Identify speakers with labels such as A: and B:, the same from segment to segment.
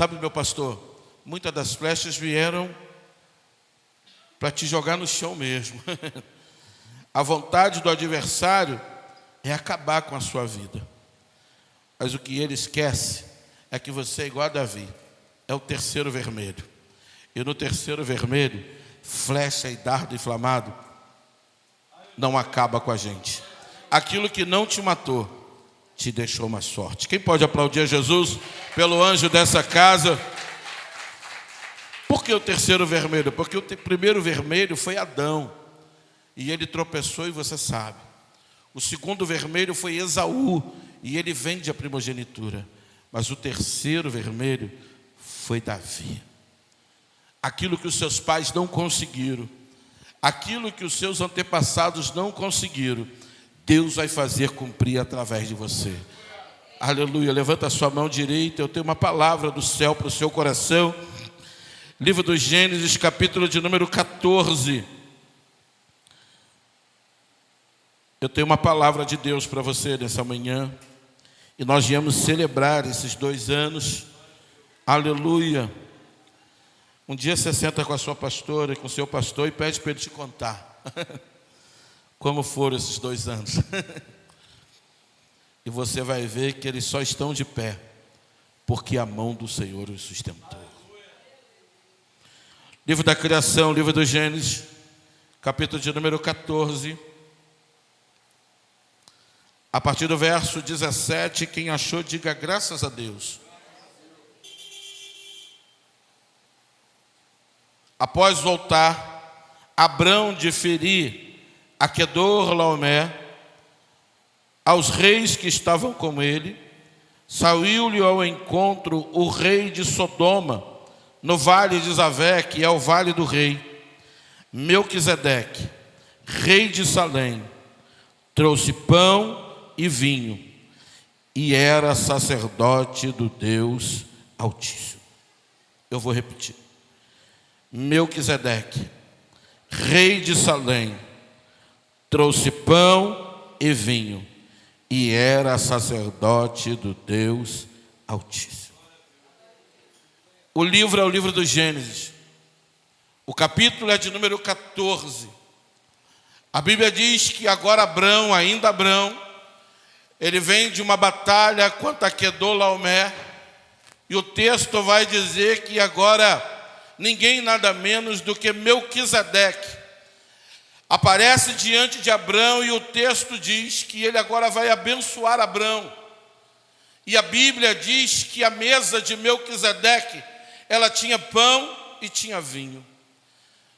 A: Sabe, meu pastor, muitas das flechas vieram para te jogar no chão mesmo. A vontade do adversário é acabar com a sua vida. Mas o que ele esquece é que você é igual a Davi. É o terceiro vermelho. E no terceiro vermelho, flecha e dardo inflamado não acaba com a gente. Aquilo que não te matou, te deixou mais forte. Quem pode aplaudir a Jesus pelo anjo dessa casa? Por que o terceiro vermelho? Porque o primeiro vermelho foi Adão. E ele tropeçou e você sabe. O segundo vermelho foi Esaú. E ele vende a primogenitura. Mas o terceiro vermelho foi Davi. Aquilo que os seus pais não conseguiram, aquilo que os seus antepassados não conseguiram, Deus vai fazer cumprir através de você. Aleluia, levanta a sua mão direita, eu tenho uma palavra do céu para o seu coração. Livro do Gênesis, capítulo de número 14. Eu tenho uma palavra de Deus para você nessa manhã. E nós viemos celebrar esses 2 anos. Aleluia. Um dia você senta com a sua pastora, com o seu pastor e pede para ele te contar como foram esses 2 anos. E você vai ver que eles só estão de pé porque a mão do Senhor os sustentou. Livro da Criação, livro do Gênesis, capítulo de número 14. A partir do verso 17, quem achou, diga graças a Deus. Após voltar, Abrão de ferir a Quedorlaomé, aos reis que estavam com ele, saiu-lhe ao encontro o rei de Sodoma, no vale de Zavé, que é o vale do rei. Melquisedeque, rei de Salém, trouxe pão e vinho, e era sacerdote do Deus Altíssimo. Eu vou repetir. Melquisedeque, rei de Salém, trouxe pão e vinho, e era sacerdote do Deus Altíssimo. O livro é o livro do Gênesis. O capítulo é de número 14. A Bíblia diz que agora Abrão, ainda Abrão, ele vem de uma batalha contra Quedorlaomé, e o texto vai dizer que agora ninguém nada menos do que Melquisedeque aparece diante de Abrão, e o texto diz que ele agora vai abençoar Abrão. E a Bíblia diz que a mesa de Melquisedeque, ela tinha pão e tinha vinho.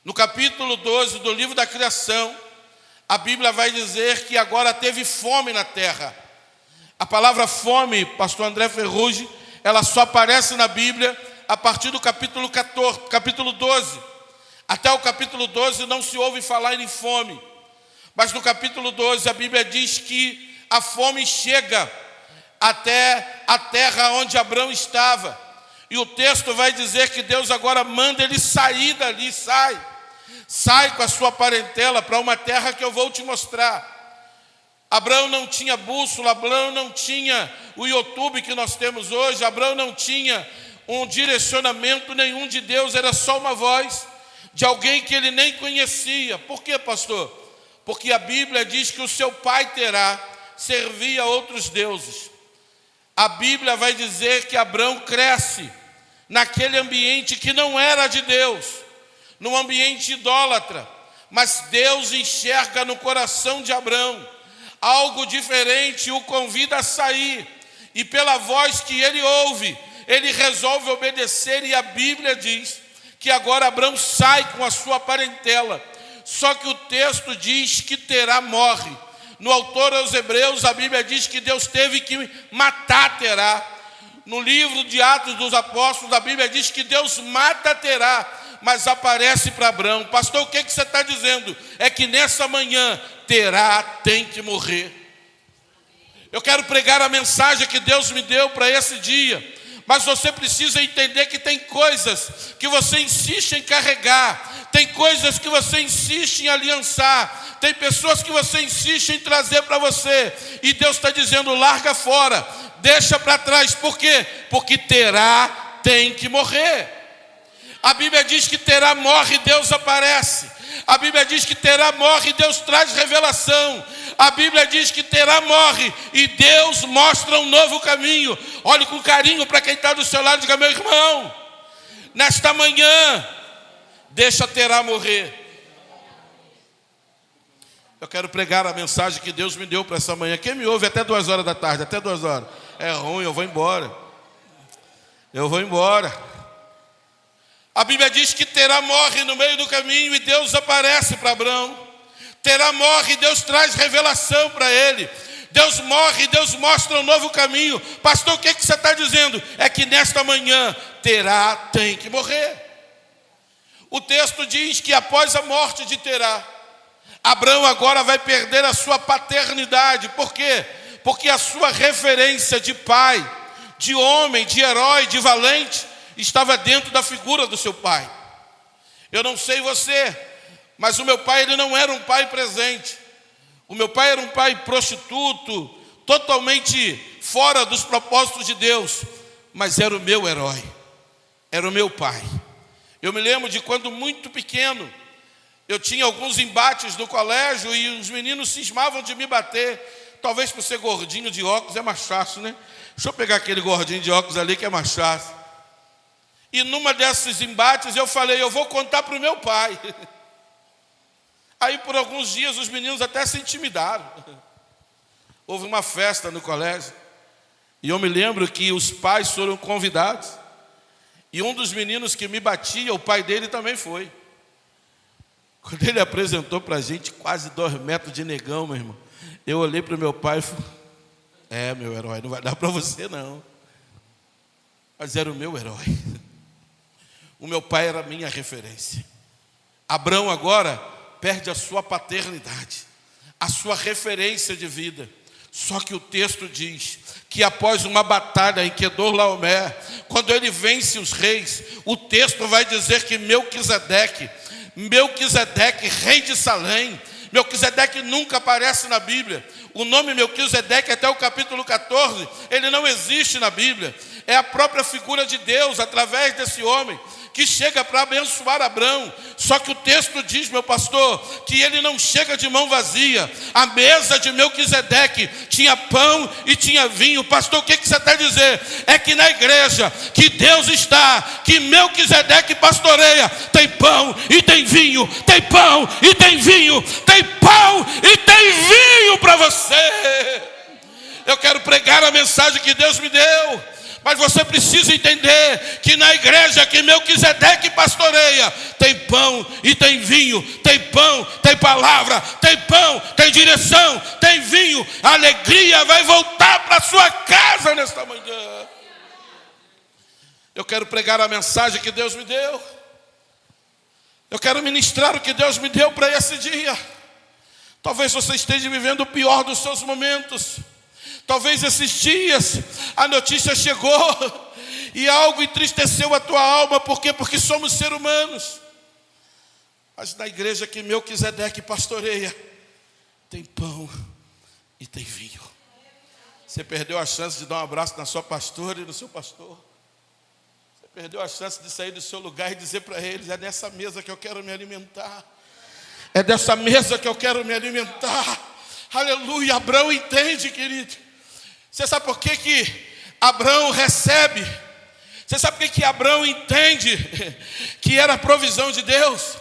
A: No capítulo 12 do livro da Criação, a Bíblia vai dizer que agora teve fome na terra. A palavra fome, pastor André Ferrugem, ela só aparece na Bíblia a partir do capítulo 14, capítulo 12. Até o capítulo 12 não se ouve falar em fome. Mas no capítulo 12 a Bíblia diz que a fome chega até a terra onde Abrão estava. E o texto vai dizer que Deus agora manda ele sair dali, sai com a sua parentela para uma terra que eu vou te mostrar. Abrão não tinha bússola, Abrão não tinha o YouTube que nós temos hoje, Abrão não tinha um direcionamento nenhum de Deus, era só uma voz de alguém que ele nem conhecia. Por quê, pastor? Porque a Bíblia diz que o seu pai Terá servia a outros deuses. A Bíblia vai dizer que Abrão cresce naquele ambiente que não era de Deus, num ambiente idólatra, mas Deus enxerga no coração de Abrão algo diferente, o convida a sair, e pela voz que ele ouve, ele resolve obedecer, e a Bíblia diz que agora Abrão sai com a sua parentela. Só que o texto diz que Terá morre. No autor aos Hebreus, a Bíblia diz que Deus teve que matar Terá. No livro de Atos dos Apóstolos, a Bíblia diz que Deus mata Terá, mas aparece para Abrão. Pastor, o que você está dizendo? É que nessa manhã Terá tem que morrer. Eu quero pregar a mensagem que Deus me deu para esse dia. Mas você precisa entender que tem coisas que você insiste em carregar, tem coisas que você insiste em aliançar, tem pessoas que você insiste em trazer para você, e Deus está dizendo, larga fora, deixa para trás. Por quê? Porque Terá tem que morrer. A Bíblia diz que Terá morre e Deus aparece. A Bíblia diz que Terá morre e Deus traz revelação. A Bíblia diz que Terá morre e Deus mostra um novo caminho. Olhe com carinho para quem está do seu lado e diga: meu irmão, nesta manhã, deixa Terá morrer. Eu quero pregar a mensagem que Deus me deu para essa manhã. Quem me ouve até 2 horas da tarde, até 2 horas? É ruim, eu vou embora. Eu vou embora. A Bíblia diz que Terá morre no meio do caminho e Deus aparece para Abrão. Terá morre e Deus traz revelação para ele. Deus morre e Deus mostra um novo caminho. Pastor, o que você está dizendo? É que nesta manhã Terá tem que morrer. O texto diz que após a morte de Terá, Abrão agora vai perder a sua paternidade. Por quê? Porque a sua referência de pai, de homem, de herói, de valente, estava dentro da figura do seu pai. Eu não sei você, mas o meu pai, ele não era um pai presente. O meu pai era um pai prostituto, totalmente fora dos propósitos de Deus, mas era o meu herói, era o meu pai. Eu me lembro de quando muito pequeno, eu tinha alguns embates no colégio e os meninos cismavam de me bater. Talvez por ser gordinho de óculos é mais fácil, né? Deixa eu pegar aquele gordinho de óculos ali que é mais fácil. E numa desses embates eu falei: eu vou contar para o meu pai. Aí por alguns dias os meninos até se intimidaram. Houve uma festa no colégio e eu me lembro que os pais foram convidados. E um dos meninos que me batia, o pai dele também foi. Quando ele apresentou para a gente quase 2 metros de negão, meu irmão, eu olhei para o meu pai e falei: é, meu herói, não vai dar para você não. Mas era o meu herói. O meu pai era a minha referência. Abrão agora perde a sua paternidade, a sua referência de vida. Só que o texto diz que após uma batalha em Quedorlaomer, quando ele vence os reis, o texto vai dizer que Melquisedeque, rei de Salém, Melquisedeque nunca aparece na Bíblia. O nome Melquisedeque, até o capítulo 14, ele não existe na Bíblia. É a própria figura de Deus, através desse homem, que chega para abençoar Abrão. Só que o texto diz, meu pastor, que ele não chega de mão vazia. A mesa de Melquisedeque tinha pão e tinha vinho. Pastor, o que você está dizendo? É que na igreja que Deus está, que Melquisedeque pastoreia, tem pão e tem vinho, tem pão e tem vinho, tem pão e tem vinho para você. Eu quero pregar a mensagem que Deus me deu. Mas você precisa entender que na igreja que Melquisedeque pastoreia, tem pão e tem vinho, tem pão, tem palavra, tem pão, tem direção, tem vinho. A alegria vai voltar para a sua casa nesta manhã. Eu quero pregar a mensagem que Deus me deu. Eu quero ministrar o que Deus me deu para esse dia. Talvez você esteja vivendo o pior dos seus momentos. Talvez esses dias a notícia chegou e algo entristeceu a tua alma. Por quê? Porque somos seres humanos. Mas na igreja que Melquisedeque pastoreia, tem pão e tem vinho. Você perdeu a chance de dar um abraço na sua pastora e no seu pastor. Você perdeu a chance de sair do seu lugar e dizer para eles: é nessa mesa que eu quero me alimentar. É dessa mesa que eu quero me alimentar. Aleluia. Abrão entende, querido. Você sabe por que Abrão recebe? Você sabe por que Abrão entende que era a provisão de Deus?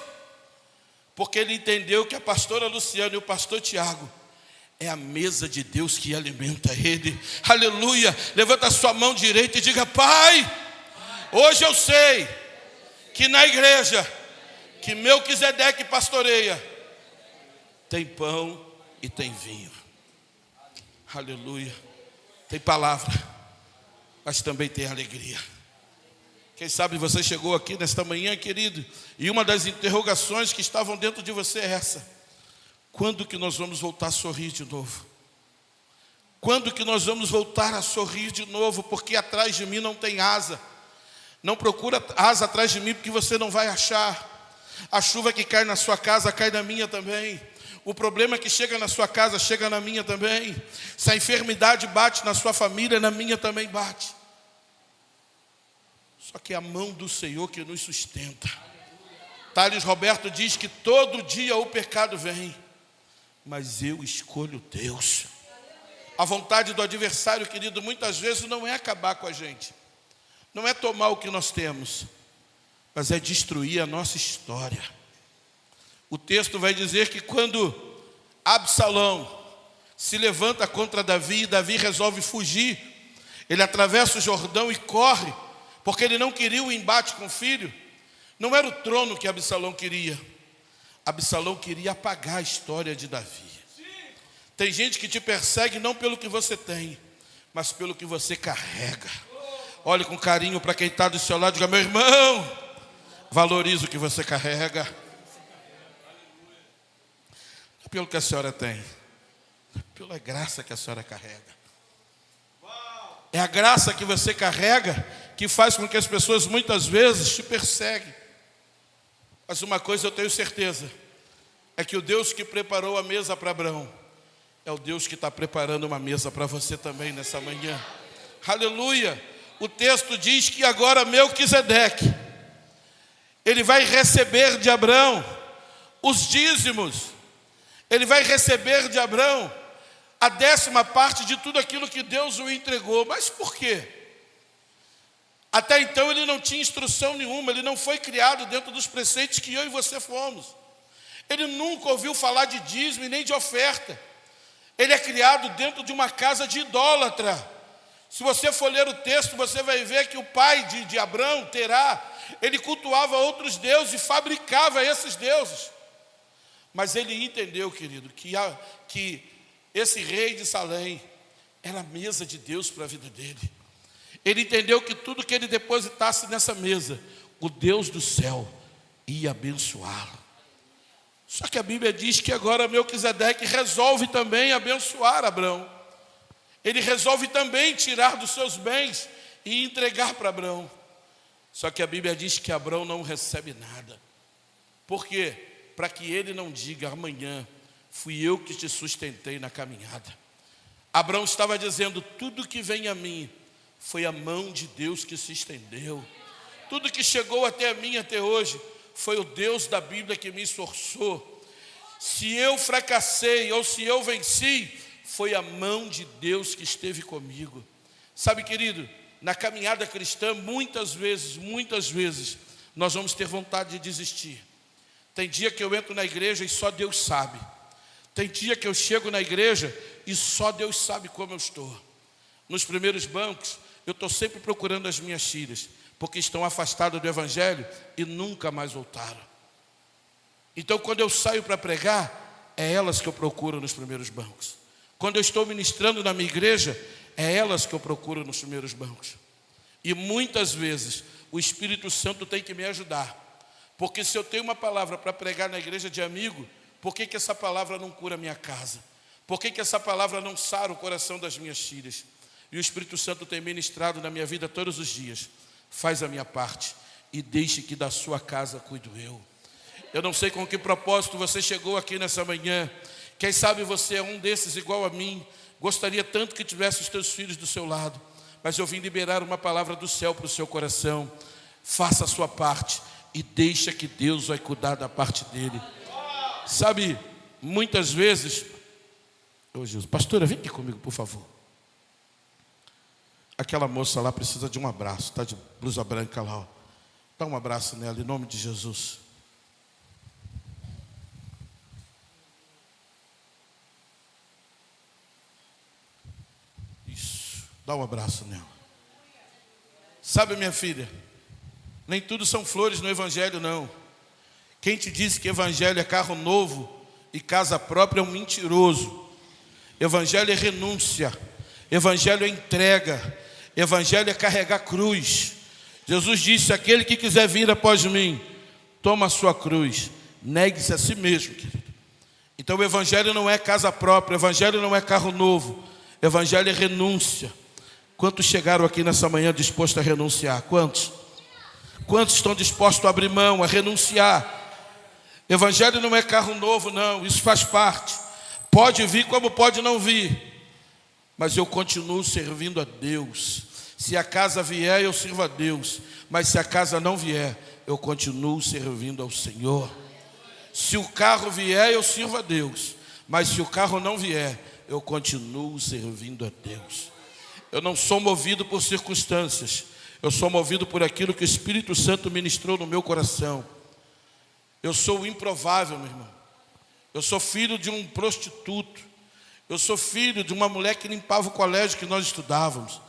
A: Porque ele entendeu que a pastora Luciana e o pastor Tiago é a mesa de Deus que alimenta ele. Aleluia. Levanta a sua mão direita e diga: Pai, hoje eu sei que na igreja que Melquisedeque pastoreia, tem pão e tem vinho. Aleluia. Tem palavra, mas também tem alegria. Quem sabe você chegou aqui nesta manhã, querido, e uma das interrogações que estavam dentro de você é essa: quando que nós vamos voltar a sorrir de novo? Quando que nós vamos voltar a sorrir de novo? Porque atrás de mim não tem asa. Não procura asa atrás de mim, porque você não vai achar. A chuva que cai na sua casa, cai na minha também. O problema que chega na sua casa, chega na minha também. Se a enfermidade bate na sua família, na minha também bate. Só que é a mão do Senhor que nos sustenta. Thales Roberto diz que todo dia o pecado vem, mas eu escolho Deus. A vontade do adversário, querido, muitas vezes não é acabar com a gente, não é tomar o que nós temos, mas é destruir a nossa história. O texto vai dizer que quando Absalão se levanta contra Davi, e Davi resolve fugir, ele atravessa o Jordão e corre, porque ele não queria o embate com o filho. Não era o trono que Absalão queria. Absalão queria apagar a história de Davi. Tem gente que te persegue não pelo que você tem, mas pelo que você carrega. Olhe com carinho para quem está do seu lado e diga: meu irmão, valorize o que você carrega. Não é pelo que a senhora tem, é pela graça que a senhora carrega. É a graça que você carrega que faz com que as pessoas muitas vezes te perseguem. Mas uma coisa eu tenho certeza, é que o Deus que preparou a mesa para Abraão é o Deus que está preparando uma mesa para você também nessa manhã. Aleluia! O texto diz que agora Melquisedeque, ele vai receber de Abraão os dízimos, ele vai receber de Abraão a 10ª parte de tudo aquilo que Deus o entregou. Mas por quê? Até então ele não tinha instrução nenhuma, ele não foi criado dentro dos preceitos que eu e você fomos. Ele nunca ouviu falar de dízimo e nem de oferta. Ele é criado dentro de uma casa de idólatra. Se você for ler o texto, você vai ver que o pai de Abraão, Terá, ele cultuava outros deuses e fabricava esses deuses. Mas ele entendeu, querido, que esse rei de Salém era a mesa de Deus para a vida dele. Ele entendeu que tudo que ele depositasse nessa mesa, o Deus do céu ia abençoá-lo. Só que a Bíblia diz que agora Melquisedeque resolve também abençoar Abraão. Ele resolve também tirar dos seus bens e entregar para Abraão. Só que a Bíblia diz que Abraão não recebe nada. Por quê? Para que ele não diga: amanhã fui eu que te sustentei na caminhada. Abraão estava dizendo: tudo que vem a mim foi a mão de Deus que se estendeu. Tudo que chegou até mim até hoje foi o Deus da Bíblia que me esforçou. Se eu fracassei ou se eu venci, foi a mão de Deus que esteve comigo. Sabe, querido, na caminhada cristã, muitas vezes, nós vamos ter vontade de desistir. Tem dia que eu entro na igreja e só Deus sabe. Tem dia que eu chego na igreja e só Deus sabe como eu estou. Nos primeiros bancos, eu estou sempre procurando as minhas filhas, porque estão afastadas do Evangelho e nunca mais voltaram. Então, quando eu saio para pregar, é elas que eu procuro nos primeiros bancos. Quando eu estou ministrando na minha igreja, é elas que eu procuro nos primeiros bancos. E muitas vezes, o Espírito Santo tem que me ajudar. Porque se eu tenho uma palavra para pregar na igreja de amigo, por que essa palavra não cura a minha casa? Por que essa palavra não sara o coração das minhas filhas? E o Espírito Santo tem ministrado na minha vida todos os dias. Faz a minha parte e deixe que da sua casa cuido eu. Eu não sei com que propósito você chegou aqui nessa manhã. Quem sabe você é um desses igual a mim. Gostaria tanto que tivesse os teus filhos do seu lado. Mas eu vim liberar uma palavra do céu para o seu coração. Faça a sua parte e deixa que Deus vai cuidar da parte dele. Sabe, muitas vezes... Ô Jesus, pastora, vem aqui comigo, por favor. Aquela moça lá precisa de um abraço. Está de blusa branca lá, ó. Dá um abraço nela, em nome de Jesus. Isso, dá um abraço nela. Sabe, minha filha, nem tudo são flores no Evangelho, não. Quem te disse que Evangelho é carro novo e casa própria é um mentiroso. Evangelho é renúncia. Evangelho é entrega. Evangelho é carregar cruz. Jesus disse: aquele que quiser vir após mim, toma a sua cruz, negue-se a si mesmo, querido. Então o Evangelho não é casa própria, o Evangelho não é carro novo, o Evangelho é renúncia. Quantos chegaram aqui nessa manhã dispostos a renunciar? Quantos? Quantos estão dispostos a abrir mão, a renunciar? Evangelho não é carro novo, não, isso faz parte. Pode vir como pode não vir, mas eu continuo servindo a Deus. Se a casa vier, eu sirvo a Deus. Mas se a casa não vier, eu continuo servindo ao Senhor. Se o carro vier, eu sirvo a Deus. Mas se o carro não vier, eu continuo servindo a Deus. Eu não sou movido por circunstâncias. Eu sou movido por aquilo que o Espírito Santo ministrou no meu coração. Eu sou o improvável, meu irmão. Eu sou filho de um prostituto. Eu sou filho de uma mulher que limpava o colégio que nós estudávamos.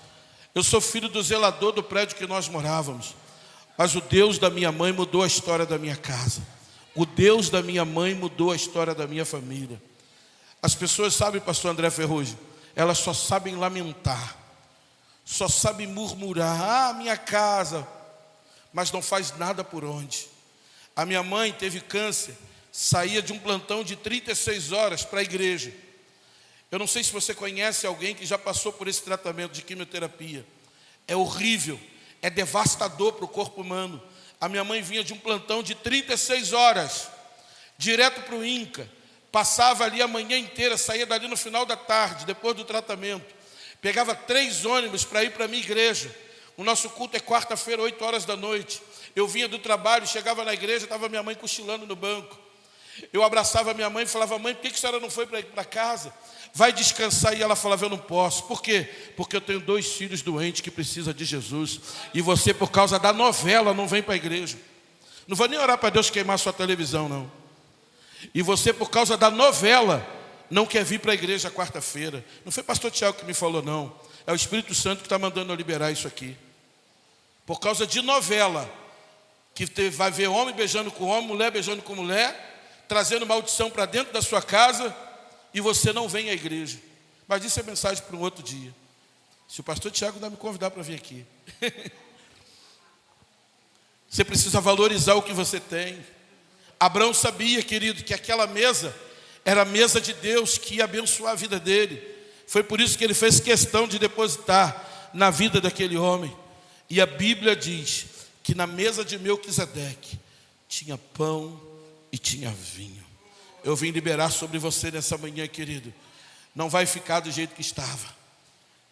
A: Eu sou filho do zelador do prédio que nós morávamos. Mas o Deus da minha mãe mudou a história da minha casa. O Deus da minha mãe mudou a história da minha família. As pessoas sabem, pastor André Ferrugem, elas só sabem lamentar. Só sabem murmurar, minha casa, mas não faz nada por onde. A minha mãe teve câncer, saía de um plantão de 36 horas para a igreja. Eu não sei se você conhece alguém que já passou por esse tratamento de quimioterapia. É horrível, é devastador para o corpo humano. A minha mãe vinha de um plantão de 36 horas, direto para o INCA. Passava ali a manhã inteira, saía dali no final da tarde, depois do tratamento. Pegava 3 ônibus para ir para a minha igreja. O nosso culto é quarta-feira, 8 horas da noite. Eu vinha do trabalho, chegava na igreja, estava minha mãe cochilando no banco. Eu abraçava minha mãe e falava, mãe, por que a senhora não foi para casa? Vai descansar. E ela falava, eu não posso. Por quê? Porque eu tenho 2 filhos doentes que precisam de Jesus. E você, por causa da novela, não vem para a igreja. Não vou nem orar para Deus queimar sua televisão, não. E você, por causa da novela, não quer vir para a igreja quarta-feira. Não foi pastor Tiago que me falou, não. É o Espírito Santo que está mandando eu liberar isso aqui. Por causa de novela, que vai ver homem beijando com homem, mulher beijando com mulher, trazendo maldição para dentro da sua casa, e você não vem à igreja. Mas isso é mensagem para um outro dia. Se o pastor Tiago não me convidar para vir aqui. Você precisa valorizar o que você tem. Abraão sabia, querido, que aquela mesa era a mesa de Deus que ia abençoar a vida dele. Foi por isso que ele fez questão de depositar na vida daquele homem. E a Bíblia diz que na mesa de Melquisedeque tinha pão e tinha vinho. Eu vim liberar sobre você nessa manhã, querido. Não vai ficar do jeito que estava.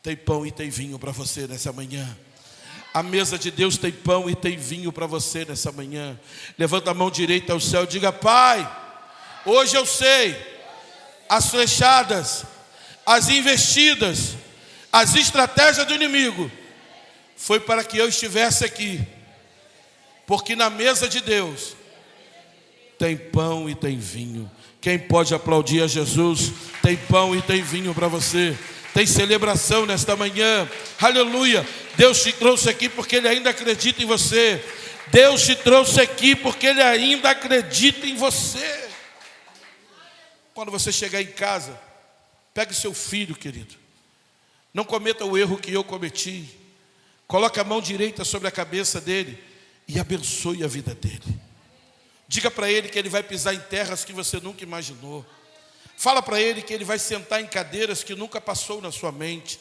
A: Tem pão e tem vinho para você nessa manhã. A mesa de Deus tem pão e tem vinho para você nessa manhã. Levanta a mão direita ao céu e diga, Pai, hoje eu sei as flechadas, as investidas, as estratégias do inimigo. Foi para que eu estivesse aqui. Porque na mesa de Deus tem pão e tem vinho. Quem pode aplaudir a Jesus? Tem pão e tem vinho para você. Tem celebração nesta manhã. Aleluia. Deus te trouxe aqui porque Ele ainda acredita em você. Deus te trouxe aqui porque Ele ainda acredita em você. Quando você chegar em casa, pegue seu filho, querido. Não cometa o erro que eu cometi. Coloque a mão direita sobre a cabeça dele e abençoe a vida dele. Diga para ele que ele vai pisar em terras que você nunca imaginou. Fala para ele que ele vai sentar em cadeiras que nunca passou na sua mente.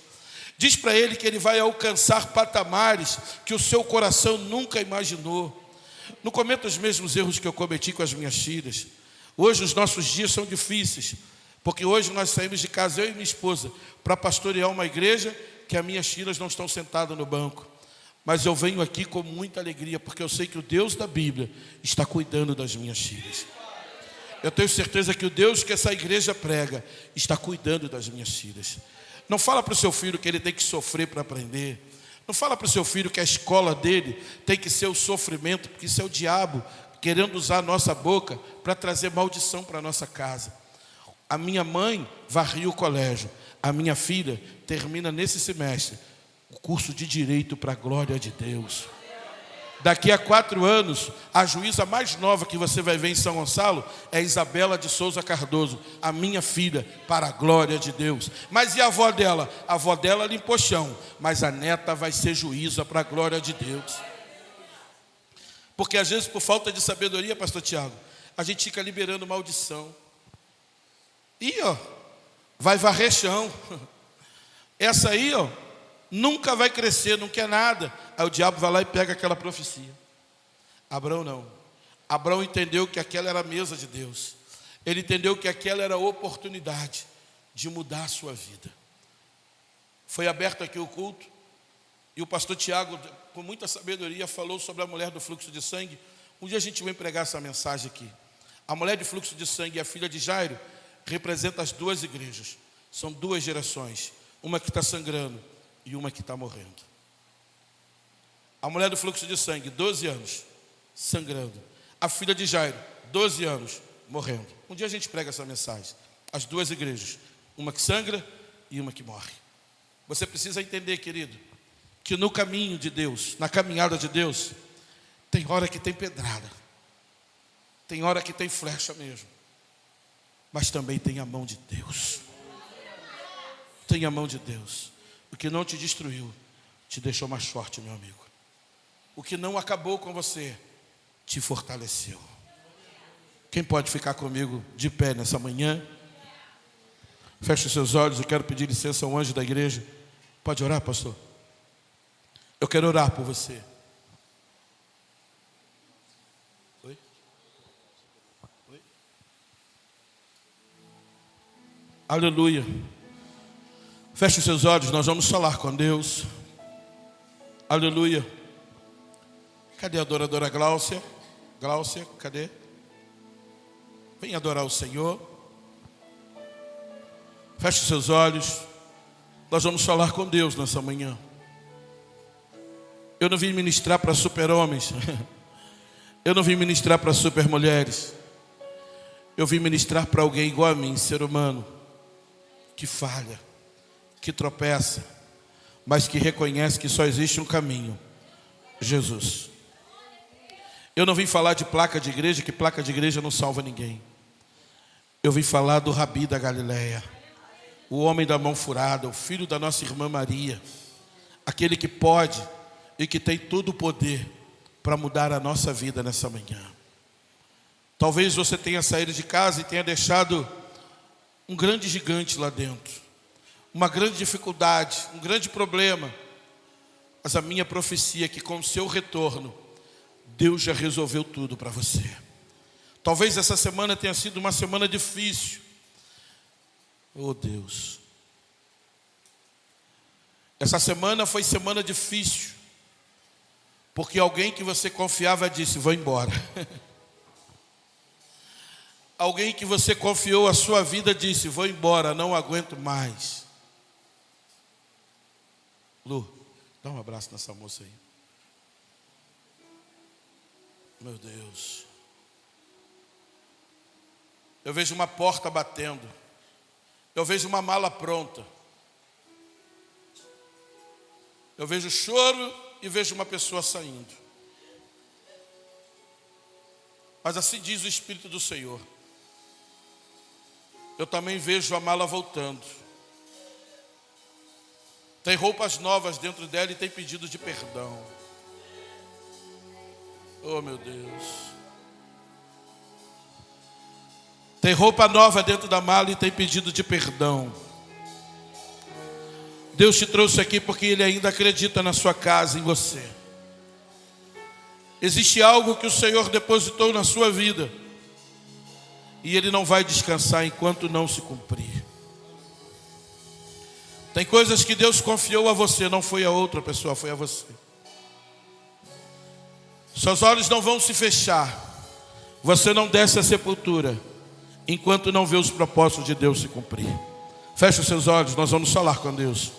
A: Diz para ele que ele vai alcançar patamares que o seu coração nunca imaginou. Não cometa os mesmos erros que eu cometi com as minhas filhas. Hoje os nossos dias são difíceis, porque hoje nós saímos de casa, eu e minha esposa, para pastorear uma igreja que as minhas filhas não estão sentadas no banco. Mas eu venho aqui com muita alegria, porque eu sei que o Deus da Bíblia está cuidando das minhas filhas. Eu tenho certeza que o Deus que essa igreja prega está cuidando das minhas filhas. Não fala para o seu filho que ele tem que sofrer para aprender. Não fala para o seu filho que a escola dele tem que ser o sofrimento, porque isso é o diabo querendo usar a nossa boca para trazer maldição para a nossa casa. A minha mãe varria o colégio. A minha filha termina nesse semestre o curso de Direito para a glória de Deus. Daqui a 4 anos, a juíza mais nova que você vai ver em São Gonçalo é Isabela de Souza Cardoso, a minha filha, para a glória de Deus. Mas e a avó dela? A avó dela limpou chão, mas a neta vai ser juíza para a glória de Deus. Porque às vezes, por falta de sabedoria, pastor Tiago, a gente fica liberando maldição. E vai varrer chão. Essa aí, nunca vai crescer, não quer nada. Aí o diabo vai lá e pega aquela profecia. Abraão não. Abraão entendeu que aquela era a mesa de Deus. Ele entendeu que aquela era a oportunidade de mudar a sua vida. Foi aberto aqui o culto E o pastor Tiago, com muita sabedoria, falou sobre a mulher do fluxo de sangue. Um dia a gente vai pregar essa mensagem aqui. A mulher de fluxo de sangue e a filha de Jairo representa as duas igrejas. São duas gerações. Uma que está sangrando e uma que está morrendo. A mulher do fluxo de sangue, 12 anos, sangrando. A filha de Jairo, 12 anos, morrendo. Um dia a gente prega essa mensagem. As duas igrejas. Uma que sangra e uma que morre. Você precisa entender, querido, que no caminho de Deus, na caminhada de Deus, tem hora que tem pedrada, tem hora que tem flecha mesmo, mas também tem a mão de Deus. Tem a mão de Deus. O que não te destruiu, te deixou mais forte, meu amigo. O que não acabou com você, te fortaleceu. Quem pode ficar comigo de pé nessa manhã? Feche os seus olhos, eu quero pedir licença ao anjo da igreja. Pode orar, pastor? Eu quero orar por você. Oi? Oi? Aleluia. Feche os seus olhos, nós vamos falar com Deus. Aleluia. Cadê a adoradora Gláucia? Gláucia, cadê? Vem adorar o Senhor. Feche os seus olhos. Nós vamos falar com Deus nessa manhã. Eu não vim ministrar para super-homens. Eu não vim ministrar para super-mulheres. Eu vim ministrar para alguém igual a mim, ser humano, que falha, que tropeça, mas que reconhece que só existe um caminho: Jesus. Eu não vim falar de placa de igreja, que placa de igreja não salva ninguém. Eu vim falar do Rabi da Galileia, o homem da mão furada, o filho da nossa irmã Maria, aquele que pode e que tem todo o poder para mudar a nossa vida nessa manhã. Talvez você tenha saído de casa e tenha deixado um grande gigante lá dentro, uma grande dificuldade, um grande problema. Mas a minha profecia é que com o seu retorno, Deus já resolveu tudo para você. Talvez essa semana tenha sido uma semana difícil. Oh Deus, essa semana foi semana difícil, porque alguém que você confiava disse: vou embora. Alguém que você confiou a sua vida disse: vou embora, não aguento mais. Lu, dá um abraço nessa moça aí. Meu Deus. Eu vejo uma porta batendo. Eu vejo uma mala pronta. Eu vejo choro e vejo uma pessoa saindo. Mas assim diz o Espírito do Senhor: eu também vejo a mala voltando. Tem roupas novas dentro dela e tem pedido de perdão. Oh meu Deus. Tem roupa nova dentro da mala e tem pedido de perdão. Deus te trouxe aqui porque Ele ainda acredita na sua casa, em você. Existe algo que o Senhor depositou na sua vida e Ele não vai descansar enquanto não se cumprir. Tem coisas que Deus confiou a você, não foi a outra pessoa, foi a você. Seus olhos não vão se fechar, você não desce à sepultura enquanto não vê os propósitos de Deus se cumprir. Feche os seus olhos, nós vamos falar com Deus.